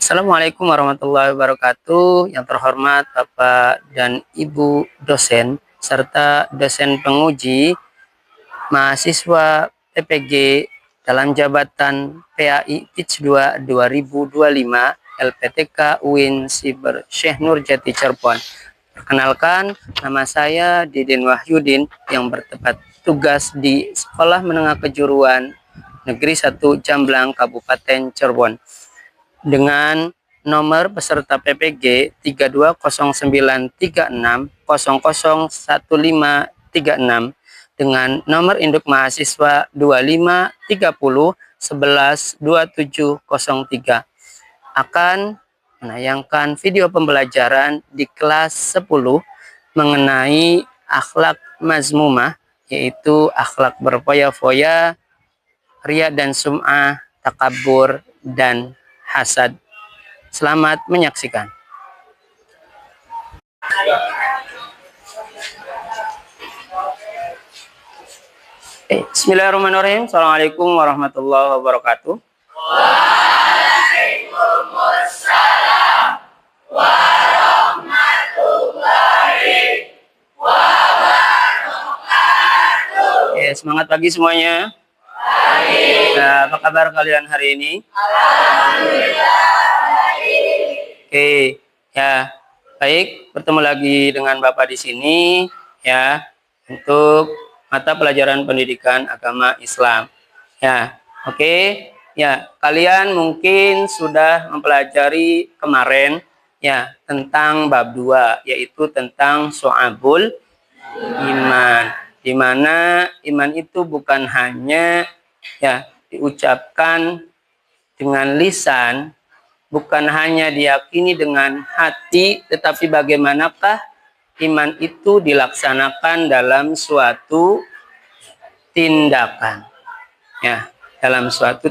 Assalamualaikum warahmatullahi wabarakatuh. Yang terhormat Bapak dan Ibu dosen serta dosen penguji mahasiswa PPG dalam jabatan PAI PITS 2 2025 LPTK UIN Siber Syekh Nurjati Cirebon. Perkenalkan, nama saya Didin Wahyudin yang bertempat tugas di Sekolah Menengah Kejuruan Negeri 1 Jamblang Kabupaten Cirebon dengan nomor peserta PPG 320936001536 dengan nomor induk mahasiswa 2530112703 akan menayangkan video pembelajaran di kelas 10 mengenai akhlak mazmumah, yaitu akhlak berfoya-foya, riya dan sum'ah, takabur, dan hasad. Selamat menyaksikan. Bismillahirrahmanirrahim. Assalamualaikum warahmatullahi wabarakatuh. Waalaikumsalam warahmatullahi wabarakatuh. Semangat pagi semuanya. Nah, apa kabar kalian hari ini? Alhamdulillah. Ya, baik, bertemu lagi dengan Bapak di sini ya untuk mata pelajaran pendidikan agama Islam. Ya, ya, kalian mungkin sudah mempelajari kemarin ya tentang bab 2, yaitu tentang Syu'abul Iman, di mana iman itu bukan hanya ya diucapkan dengan lisan, bukan hanya diyakini dengan hati, tetapi bagaimanakah iman itu dilaksanakan dalam suatu tindakan. Ya, dalam suatu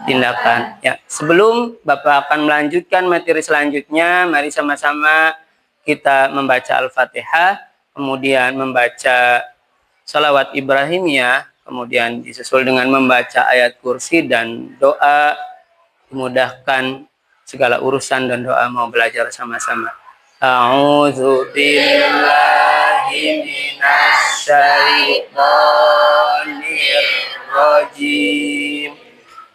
tindakan. Ya, sebelum Bapak akan melanjutkan materi selanjutnya, mari sama-sama kita membaca Al-Fatihah, kemudian membaca Shalawat Ibrahimiyah, kemudian disusul dengan membaca ayat kursi dan doa, dimudahkan segala urusan dan doa mau belajar sama-sama. A'udzu billahi minasy syaithanir rajim.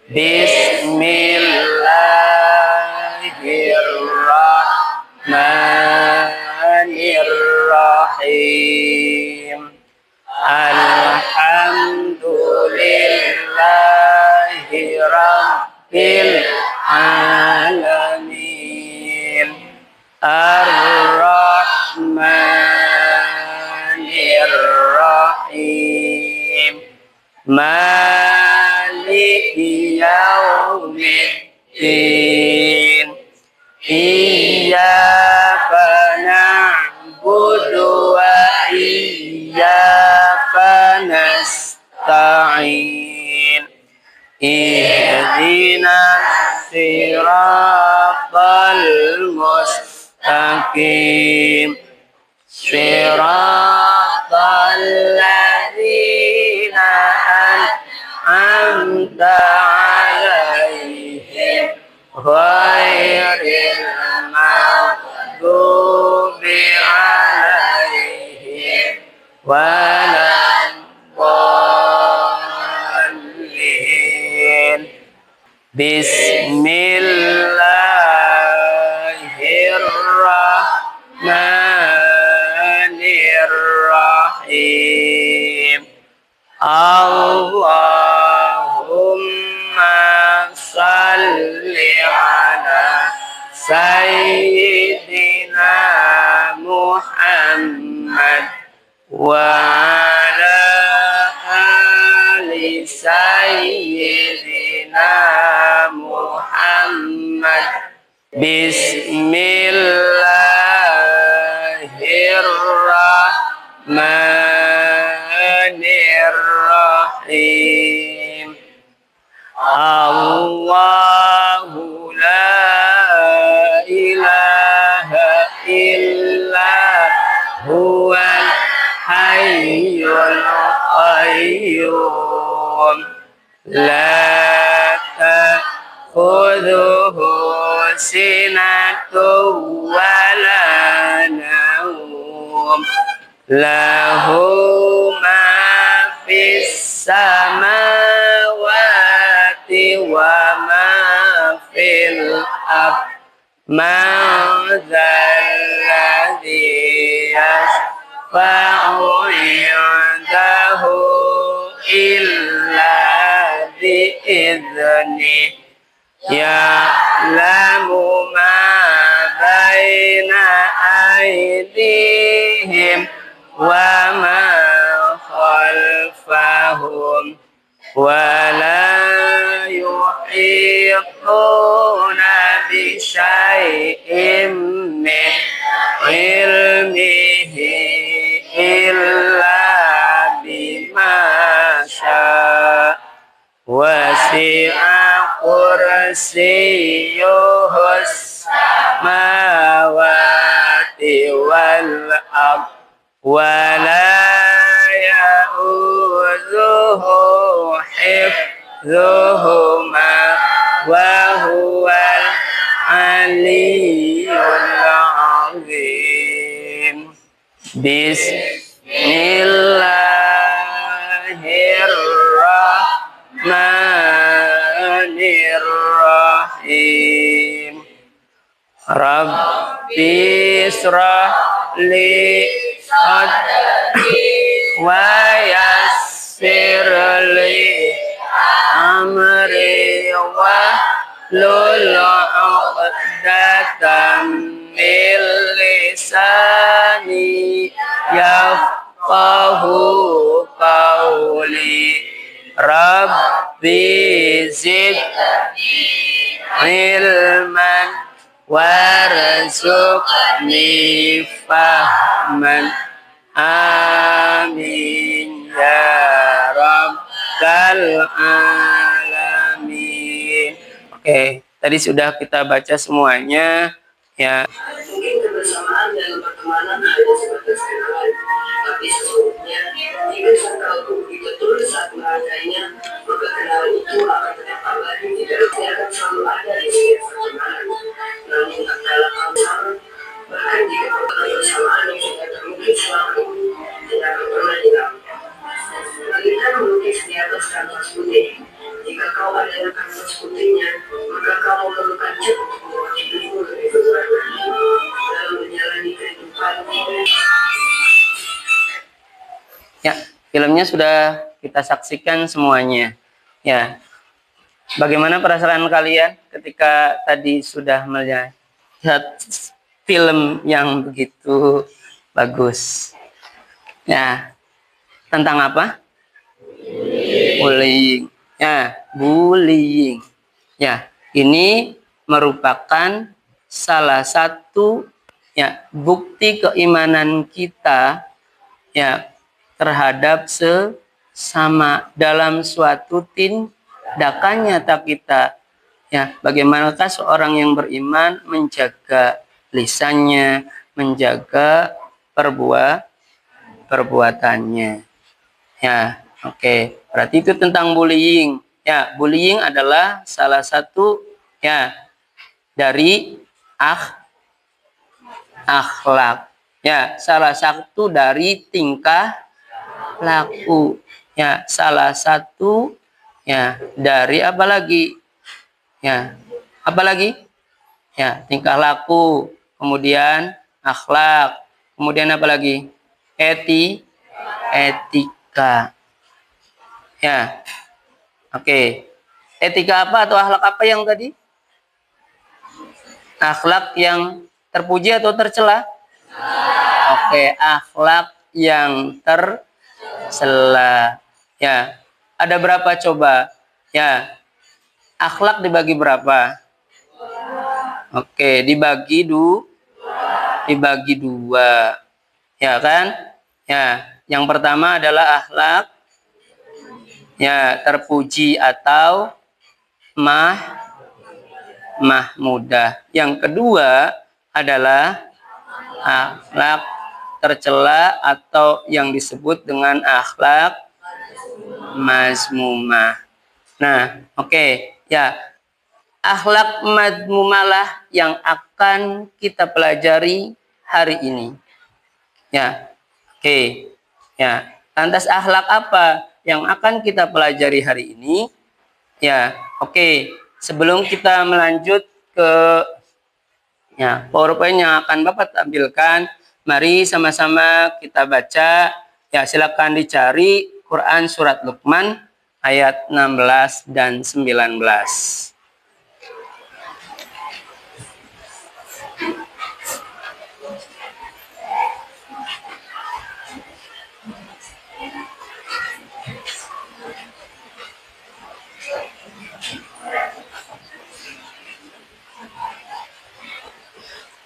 Bismillahirrahmanirrahim. Alhamdulillahi rabbil alamin. Ar-Rahmanir-Rahim. Maliki yaumiddin. Iyyaka na'budu wa iyyaka nasta'in. Ihdinas siratal mustaqim. Siratal ladzina an'amta 'alaihim ghairil maghdubi 'alaihim waladdallin. Bismillahirrahmanirrahim. Allahumma salli ala Sayyidina Muhammad wa ala ali Sayyidina Muhammad. Bismillahirrahmanirrahim. Allahu la ilaha illa huwal hayyul qayyum la ta'khudhuhu sinatu wala naum lahu ma fis samawati wa ma fil ardh man dzalladzi yashfa'u 'indahu illa bi'idznihi ya'lamu ma baina aydihim wa ma khalfahum wa la yuhituna bi syai'in min ilmihi illa bima syaa wasi'a kursiyyuhus samawati wal ardh wa la ya'udzuhu hifdzuhuma wa huwal aliyyul azim. Bismillahirrahmanirrahim. Rabbi israh li sadri wa yassir li amri wa hlul 'uqdatam min lisani yafqahu qawli. Rabbi zidni ilman warzuqni fahman. Amin ya rabbal alamin. Oke, tadi sudah kita baca semuanya ya. Mungkin kebersamaan dalam pertemanan hanya sebatas kenalan, tapi sesungguhnya jika sangkalku betul saat menghargainya, maka kenalan itu akan tetap abadi, tidak akan selalu ada di setiap pertemanan. Namun dalam hal bahkan jika kebersamaan yang sudah termungkin selama ini tidak akan pernah hilang. Bagaikan melukis di atas kanvas putih. Jika kau adalah kanvas putihnya, maka kau memerlukan cat untuk membuat hidupmu lebih berwarna dalam menjalani kehidupan. Ya, filmnya sudah kita saksikan semuanya. Ya, bagaimana perasaan kalian ketika tadi sudah melihat film yang begitu bagus? Ya, tentang apa? Bullying. Ya, bullying. Ya, ini merupakan salah satu ya bukti keimanan kita ya terhadap sesama dalam suatu tindakan nyata kita. Ya, bagaimanakah seorang yang beriman menjaga lisannya, menjaga perbuatannya. Ya, oke. Berarti itu tentang bullying. Ya, bullying adalah salah satu ya dari akhlak. Ya, salah satu dari tingkah laku. Ya, salah satu ya dari apa lagi? Ya, apa lagi? Ya, tingkah laku, kemudian akhlak, kemudian apa lagi? Etika. Ya. Oke. Etika apa atau akhlak apa yang tadi? Akhlak yang terpuji atau tercela? Oke, akhlak yang tercela. Ya. Ada berapa coba? Ya. Akhlak dibagi berapa? Oke, dibagi dua. Ya kan? Ya, yang pertama adalah akhlak ya terpuji atau mahmudah. Yang kedua adalah akhlak tercela atau yang disebut dengan akhlak mazmumah. Nah, oke. Ya. akhlak madmumalah yang akan kita pelajari hari ini. Ya, oke. Ya, lantas akhlak apa yang akan kita pelajari hari ini? Ya, oke. Sebelum kita melanjut ke PowerPoint yang akan Bapak tampilkan, mari sama-sama kita baca. Ya, silakan dicari Quran surat Luqman ayat 16 dan 19.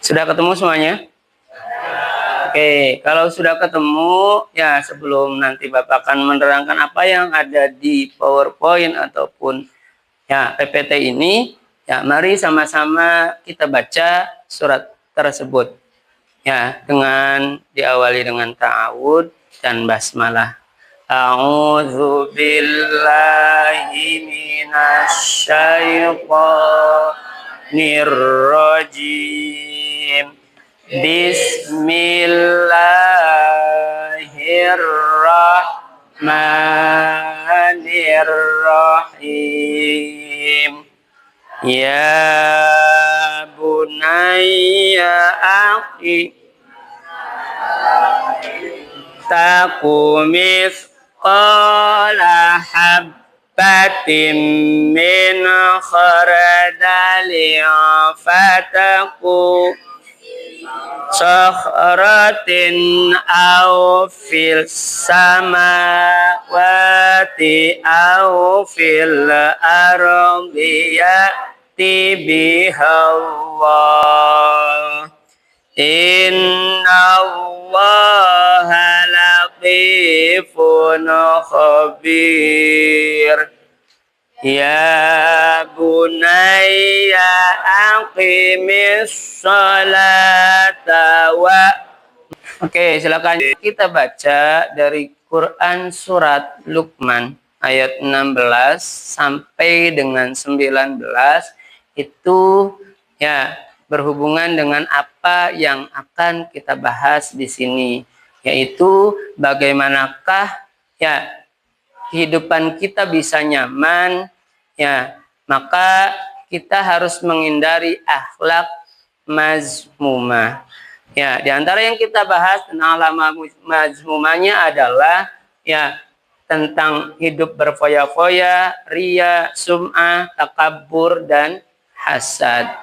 Sudah ketemu semuanya? Oke, kalau sudah ketemu, ya sebelum nanti Bapak akan menerangkan apa yang ada di PowerPoint ataupun ya PPT ini, ya mari sama-sama kita baca surat tersebut. Ya, dengan diawali dengan ta'awud dan basmalah. A'udzu billahi minasyaitonir rajim. Bismillahirrahmanirrahim. Ya bunayya akhi takumis qala habbatin min khardalin fataku sakhratin aw fil samawati aw fil ardi ya'ti bihallah innallaha latifun khabir. Ya bunayya aqimis sholata wa. Oke, silakan kita baca dari Quran surat Luqman ayat 16 sampai dengan 19. Itu ya berhubungan dengan apa yang akan kita bahas di sini, yaitu bagaimanakah ya kehidupan kita bisa nyaman, ya maka kita harus menghindari akhlak mazmumah. Ya, di antara yang kita bahas tentang akhlak mazmumahnya adalah ya tentang hidup berfoya-foya, riya, sum'ah, takabur dan hasad.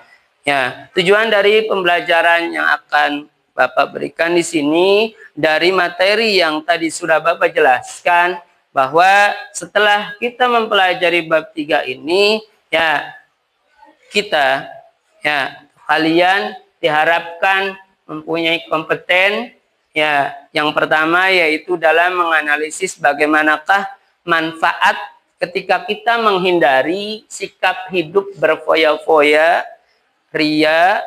Ya, tujuan dari pembelajaran yang akan Bapak berikan di sini dari materi yang tadi sudah Bapak jelaskan, bahwa setelah kita mempelajari bab 3 ini, ya kita, ya kalian diharapkan mempunyai kompeten, ya yang pertama yaitu dalam menganalisis bagaimanakah manfaat ketika kita menghindari sikap hidup berfoya-foya, riya,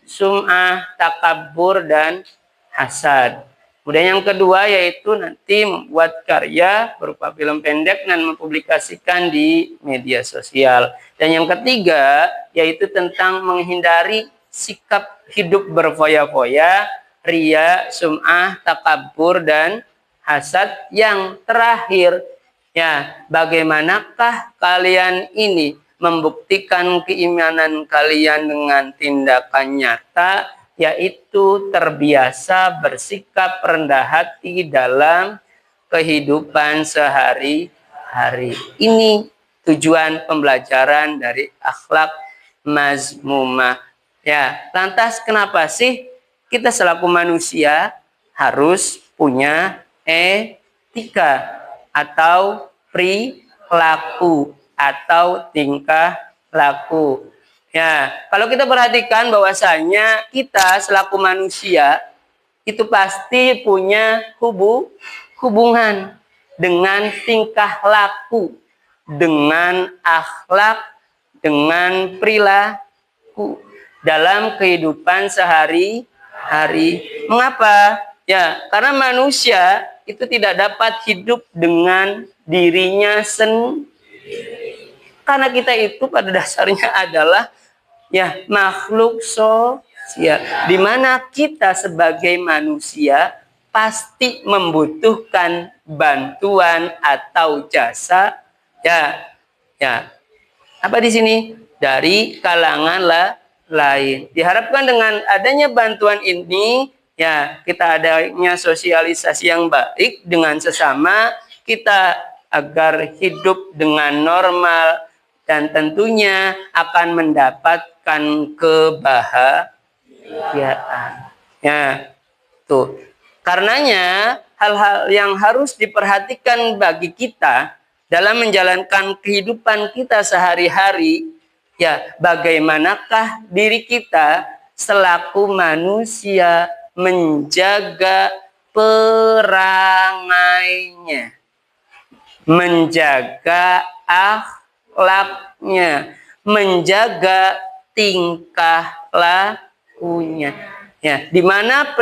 sum'ah, takabur dan hasad. Kemudian yang kedua yaitu nanti membuat karya berupa film pendek dan mempublikasikan di media sosial. Dan yang ketiga yaitu tentang menghindari sikap hidup berfoya-foya, riya, sum'ah, takabur dan hasad. Yang terakhir, ya bagaimanakah kalian ini membuktikan keimanan kalian dengan tindakan nyata, yaitu terbiasa bersikap rendah hati dalam kehidupan sehari-hari. Ini tujuan pembelajaran dari akhlak mazmumah. Ya, lantas kenapa sih kita selaku manusia harus punya etika atau perilaku atau tingkah laku? Ya, kalau kita perhatikan bahwasanya kita selaku manusia itu pasti punya hubungan dengan tingkah laku, dengan akhlak, dengan perilaku dalam kehidupan sehari-hari. Mengapa? Ya, karena manusia itu tidak dapat hidup dengan dirinya sendiri. Karena kita itu pada dasarnya adalah ya makhluk sosial, di mana kita sebagai manusia pasti membutuhkan bantuan atau jasa ya apa di sini dari kalangan lain. Diharapkan dengan adanya bantuan ini ya kita adanya sosialisasi yang baik dengan sesama kita agar hidup dengan normal dan tentunya akan mendapatkan kebahagiaan. Ya, tuh. Karenanya hal-hal yang harus diperhatikan bagi kita dalam menjalankan kehidupan kita sehari-hari, ya bagaimanakah diri kita selaku manusia menjaga perangainya, menjaga akhlaknya, menjaga tingkah lakunya. Ya, di mana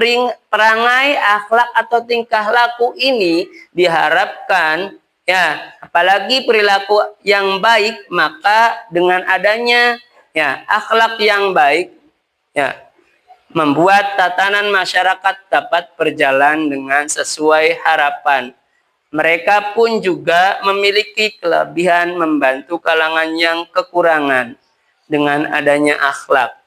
perangai, akhlak atau tingkah laku ini diharapkan ya, apalagi perilaku yang baik, maka dengan adanya ya akhlak yang baik ya membuat tatanan masyarakat dapat berjalan dengan sesuai harapan. Mereka pun juga memiliki kelebihan membantu kalangan yang kekurangan dengan adanya akhlak.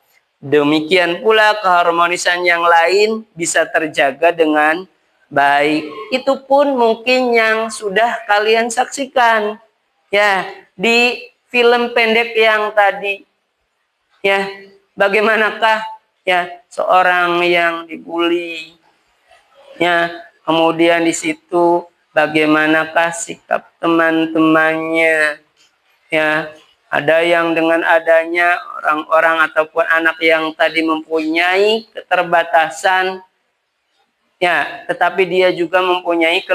Demikian pula keharmonisan yang lain bisa terjaga dengan baik. Itu pun mungkin yang sudah kalian saksikan ya di film pendek yang tadi. Ya, bagaimanakah ya seorang yang dibully ya, kemudian di situ bagaimanakah sikap teman-temannya ya. Ada yang dengan adanya orang-orang ataupun anak yang tadi mempunyai keterbatasan ya, tetapi dia juga mempunyai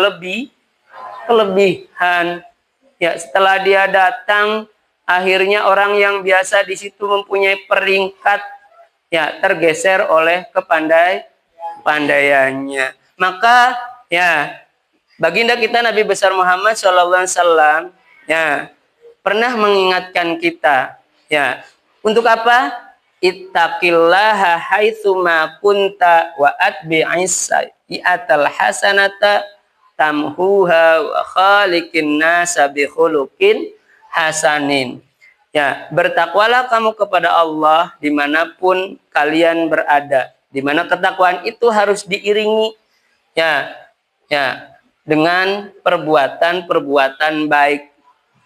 kelebihan. Ya, setelah dia datang, akhirnya orang yang biasa di situ mempunyai peringkat ya tergeser oleh kepandaiannya. Maka ya baginda kita Nabi besar Muhammad SAW ya pernah mengingatkan kita ya untuk apa? Ittaqillaha haitsuma kunta wa atbi'is sayyi'atal hasanata tamhuha wa khaliqin nasa bi khuluqin hasanin. Ya, bertakwalah kamu kepada Allah dimanapun kalian berada. Di mana ketakwaan itu harus diiringi ya dengan perbuatan-perbuatan baik.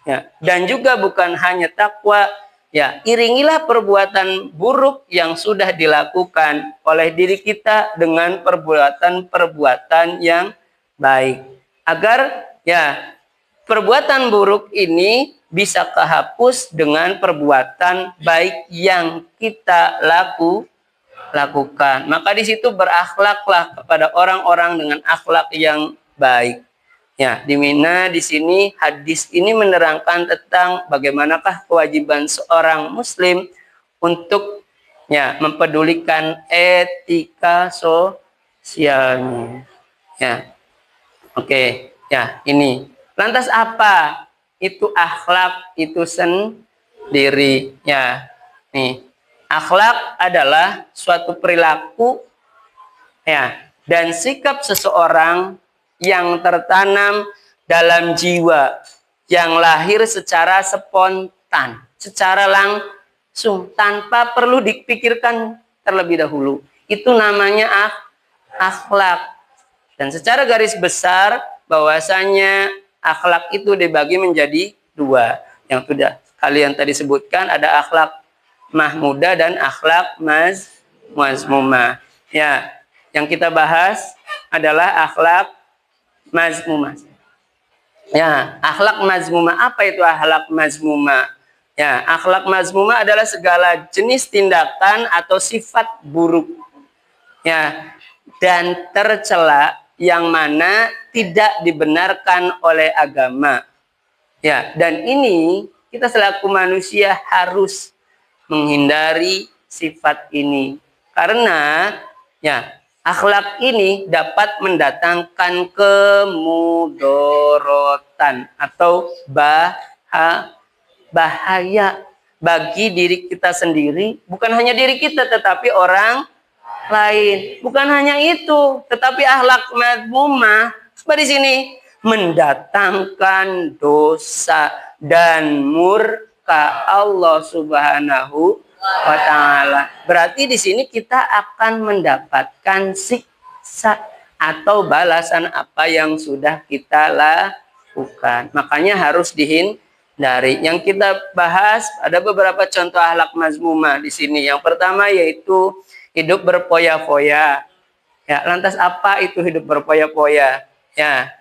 Ya, dan juga bukan hanya takwa, ya iringilah perbuatan buruk yang sudah dilakukan oleh diri kita dengan perbuatan-perbuatan yang baik, agar ya perbuatan buruk ini bisa kehapus dengan perbuatan baik yang kita lakukan. Maka di situ berakhlaklah kepada orang-orang dengan akhlak yang baik. Ya, di mana di sini hadis ini menerangkan tentang bagaimanakah kewajiban seorang muslim untuk ya mempedulikan etika sosialnya. Ya. Oke, ya ini. Lantas apa itu akhlak itu sendiri? Ya. Nih, akhlak adalah suatu perilaku ya dan sikap seseorang yang tertanam dalam jiwa, yang lahir secara spontan, secara langsung, tanpa perlu dipikirkan terlebih dahulu. Itu namanya akhlak. Dan secara garis besar, bahwasanya akhlak itu dibagi menjadi dua. Yang sudah kalian tadi sebutkan, ada akhlak mahmudah dan akhlak mazmumah. Ya, yang kita bahas adalah akhlak mazmumah. Ya, akhlak mazmumah. Apa itu akhlak mazmumah? Ya, akhlak mazmumah adalah segala jenis tindakan atau sifat buruk. Ya, dan tercela yang mana tidak dibenarkan oleh agama. Ya, dan ini kita selaku manusia harus menghindari sifat ini. Karena ya akhlak ini dapat mendatangkan kemudorotan atau bahaya bagi diri kita sendiri, bukan hanya diri kita tetapi orang lain. Bukan hanya itu, tetapi akhlak madmumah di sini mendatangkan dosa dan murka Allah Subhanahu wa taala. Berarti di sini kita akan mendapatkan siksa atau balasan apa yang sudah kita lakukan. Makanya harus dihindari. Yang kita bahas ada beberapa contoh akhlak mazmumah di sini. Yang pertama yaitu hidup berpoya-poya. Ya, lantas apa itu hidup berpoya-poya? Ya.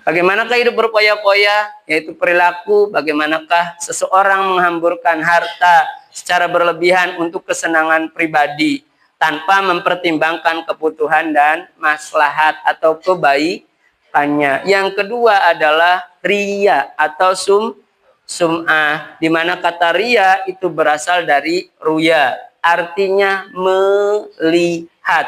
Bagaimanakah hidup berpoya-poya? Yaitu perilaku bagaimanakah seseorang menghamburkan harta secara berlebihan untuk kesenangan pribadi tanpa mempertimbangkan kebutuhan dan maslahat atau kebaikannya. Yang kedua adalah riya atau sum'ah, di mana kata riya itu berasal dari ruya, artinya melihat.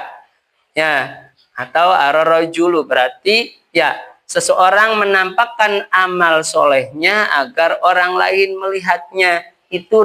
Ya, atau ararajulu berarti ya seseorang menampakkan amal solehnya agar orang lain melihatnya, itu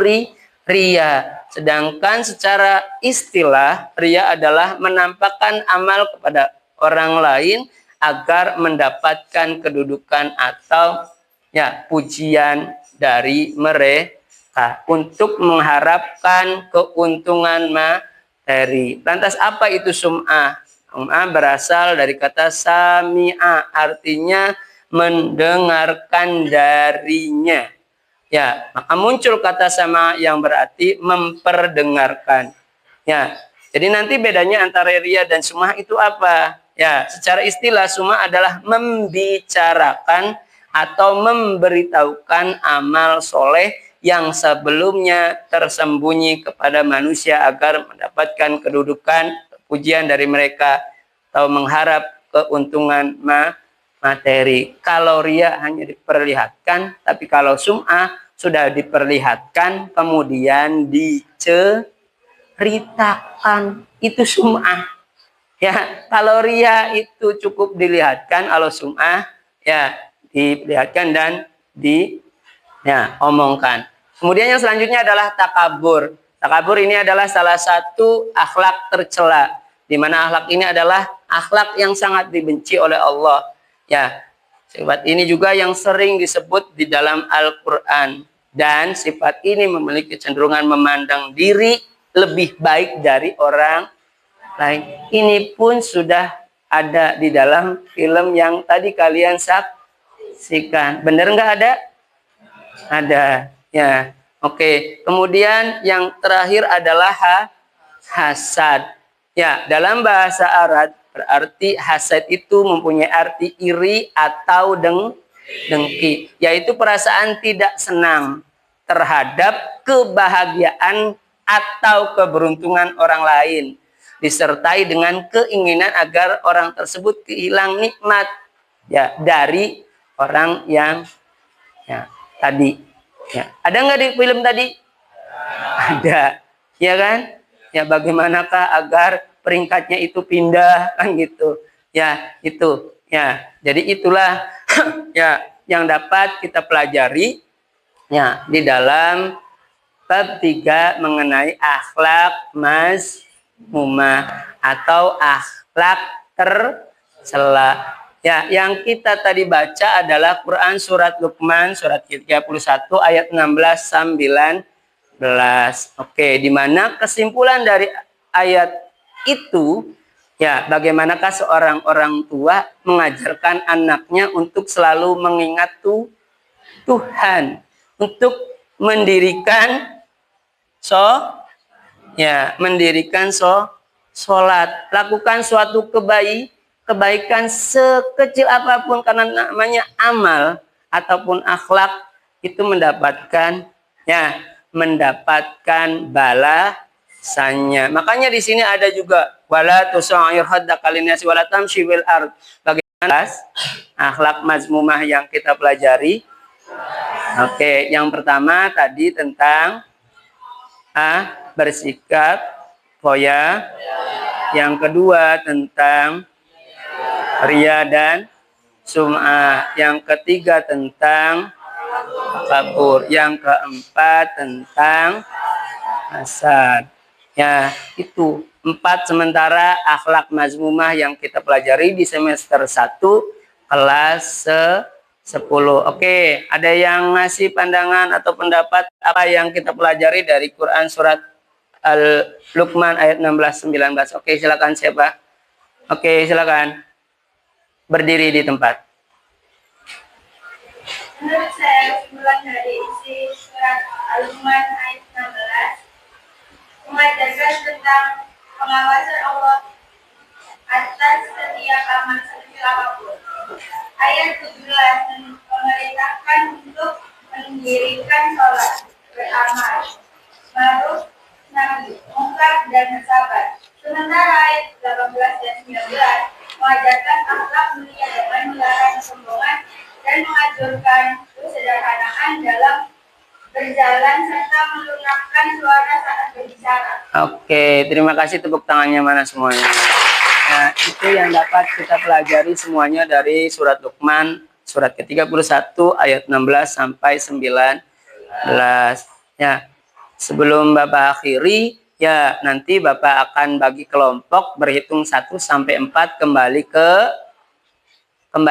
riya. Sedangkan secara istilah riya adalah menampakkan amal kepada orang lain agar mendapatkan kedudukan atau ya pujian dari mereka untuk mengharapkan keuntungan materi. Lantas apa itu sum'ah? Sum'ah berasal dari kata sami'a, artinya mendengarkan darinya. Ya, maka muncul kata sama yang berarti memperdengarkan. Ya, jadi nanti bedanya antara riya dan sum'ah itu apa? Ya, secara istilah sum'ah adalah membicarakan atau memberitahukan amal soleh yang sebelumnya tersembunyi kepada manusia agar mendapatkan kedudukan, pujian dari mereka atau mengharap keuntungan materi. Kalau riya hanya diperlihatkan, tapi kalau sum'ah sudah diperlihatkan kemudian diceritakan, itu sum'ah. Ya, kalau riya itu cukup dilihatkan, kalau sum'ah ya dilihatkan dan omongkan. Kemudian yang selanjutnya adalah takabur. Takabur ini adalah salah satu akhlak tercela, di mana akhlak ini adalah akhlak yang sangat dibenci oleh Allah. Ya, sifat ini juga yang sering disebut di dalam Al-Quran, dan sifat ini memiliki kecenderungan memandang diri lebih baik dari orang lain. Ini pun sudah ada di dalam film yang tadi kalian saksikan. Benar nggak ada? Ada. Ya. Oke, kemudian yang terakhir adalah hasad. Ya, dalam bahasa Arab berarti hasad itu mempunyai arti iri atau dengki, yaitu perasaan tidak senang terhadap kebahagiaan atau keberuntungan orang lain, disertai dengan keinginan agar orang tersebut kehilangan nikmat ya dari orang yang ya tadi. Ya, ada nggak di film tadi? Ada, ya kan? Ya, bagaimanakah agar peringkatnya itu pindah kan gitu? Ya, itu. Ya, jadi itulah ya yang dapat kita pelajari ya di dalam bab 3 mengenai akhlak mazmumah atau akhlak tercela. Ya, yang kita tadi baca adalah Quran surat Luqman surat 31 ayat 16-19. Oke, di mana kesimpulan dari ayat itu ya bagaimanakah seorang orang tua mengajarkan anaknya untuk selalu mengingat Tuhan, untuk mendirikan sholat, lakukan suatu kebaikan sekecil apapun, karena namanya amal ataupun akhlak itu mendapatkan balasannya. Makanya di sini ada juga wala tusa'ir haddaka linnasi wala tamshi fil ard. Bagaimana akhlak mazmumah yang kita pelajari? Oke, yang pertama tadi tentang bersikap foya. Yang kedua tentang riya dan sum'ah. Yang ketiga tentang takabur. Yang keempat tentang hasad. Ya, itu 4. Sementara akhlak mazmumah yang kita pelajari di semester 1 kelas 10. Oke, ada yang ngasih pandangan atau pendapat apa yang kita pelajari dari Quran surat Al-Luqman ayat 16-19. Oke, silakan siapa? Oke, silakan. Berdiri di tempat. Menurut saya, kesimpulan dari isi surat Al-Luqman ayat 16 mengajarkan tentang pengawasan Allah atas setiap amal sekecil apapun. Ayat 17 memerintahkan untuk mendirikan sholat, beramal, ma'ruf, nahi mungkar, dan bersabar. Sementara ayat 18 dan 19 mengajarkan akhlak mulia dengan melarang kesombongan dan mengajarkan kesederhanaan dalam berjalan serta melunakkan suara saat berbicara. Oke, terima kasih, tepuk tangannya mana semuanya. Nah, itu yang dapat kita pelajari semuanya dari surat Luqman, surat ke-31 ayat 16 sampai 19. Ya, sebelum Bapak akhiri, ya nanti Bapak akan bagi kelompok berhitung 1 sampai 4 kembali ke 4.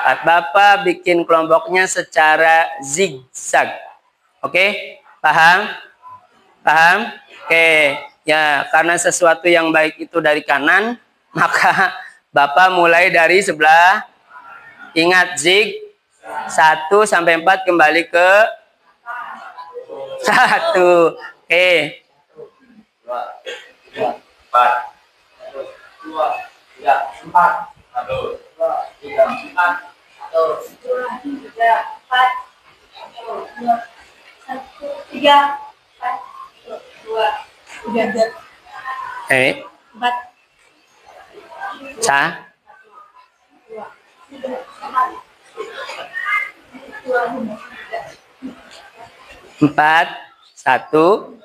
Bapak bikin kelompoknya secara zigzag. Oke? Paham? Paham? Oke. Ya, karena sesuatu yang baik itu dari kanan, maka Bapak mulai dari sebelah. Ingat zig 1 sampai 4 kembali ke 1. Oke. 2, 4, 2, 3, 4. 1, 2, 3, 4. 1, 2, 3, 4. 1, 3, 4. 2, 3, 4. Sah. 4, 1.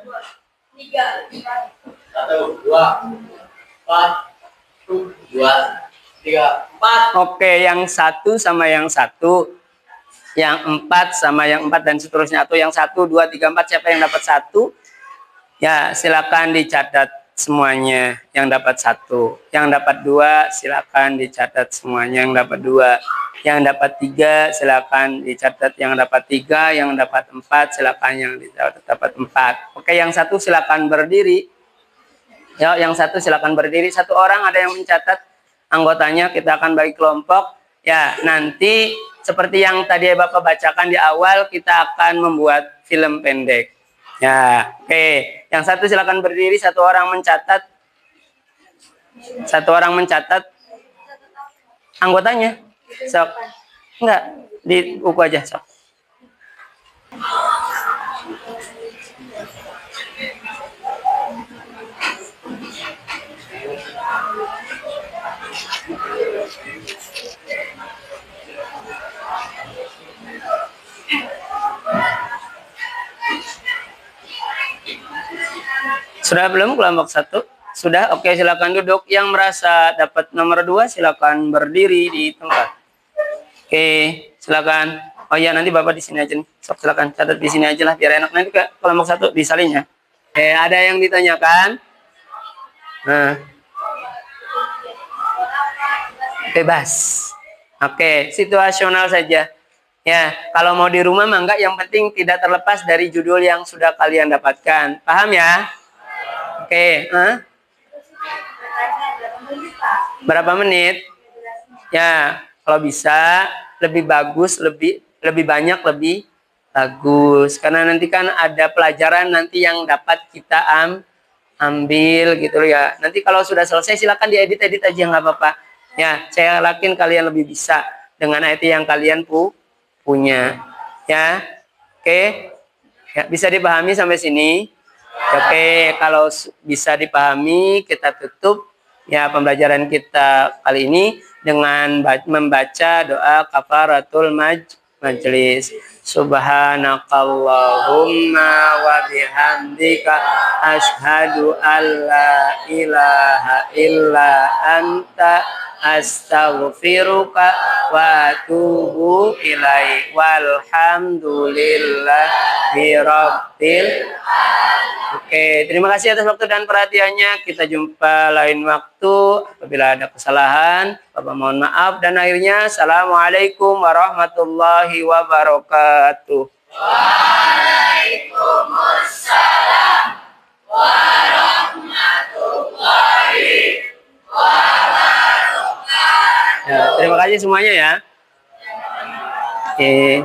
3, 1, 2, 4, 2, 3, 4. Oke, yang 1 sama yang 1, yang 4 sama yang 4 dan seterusnya, atau yang 1, 2, 3, 4, siapa yang dapat 1? Ya, silakan dicatat semuanya yang dapat 1. Yang dapat 2, silakan dicatat semuanya yang dapat 2. Yang dapat 3, silakan dicatat yang dapat 3. Yang dapat 4, silakan yang dapat 4. Oke, yang 1 silakan berdiri. Ya, yang 1 silakan berdiri. 1 orang ada yang mencatat anggotanya, kita akan bagi kelompok. Ya, nanti seperti yang tadi Bapak bacakan di awal, kita akan membuat film pendek. Ya, oke. Yang 1 silakan berdiri, 1 orang mencatat. 1 orang mencatat anggotanya. Sok. Enggak, di buku aja, sok. Sudah belum kelompok 1? Sudah? Oke, silakan duduk. Yang merasa dapat nomor 2 silakan berdiri di tempat. Oke, silakan. Oh iya, nanti Bapak di sini aja nih. Sok, silakan catat di sini aja lah biar enak, nanti ke kelompok 1 disalinnya. Oke, ada yang ditanyakan? Nah. Bebas. Oke, situasional saja. Ya, kalau mau di rumah mah enggak, yang penting tidak terlepas dari judul yang sudah kalian dapatkan. Paham ya? Oke, berapa menit? Ya, kalau bisa lebih bagus, lebih banyak lebih bagus. Karena nanti kan ada pelajaran nanti yang dapat kita ambil gitu ya. Nanti kalau sudah selesai silakan diedit-edit aja, nggak apa-apa. Ya, saya yakin kalian lebih bisa dengan IT yang kalian punya. Ya, oke. Ya, bisa dipahami sampai sini? Oke, kalau bisa dipahami, kita tutup ya pembelajaran kita kali ini dengan membaca doa kafaratul majlis. Subhanakallahumma wa bihamdika asyhadu an la ilaha illa anta astaghfiruka wa atubu ilaik. Walhamdulillahi rabbil. Oke, terima kasih atas waktu dan perhatiannya. Kita jumpa lain waktu. Apabila ada kesalahan, Bapak mohon maaf. Dan akhirnya, Assalamualaikum warahmatullahi wabarakatuh. Waalaikumsalam warahmatullahi wabarakatuh. Ya, terima kasih semuanya ya. Oke.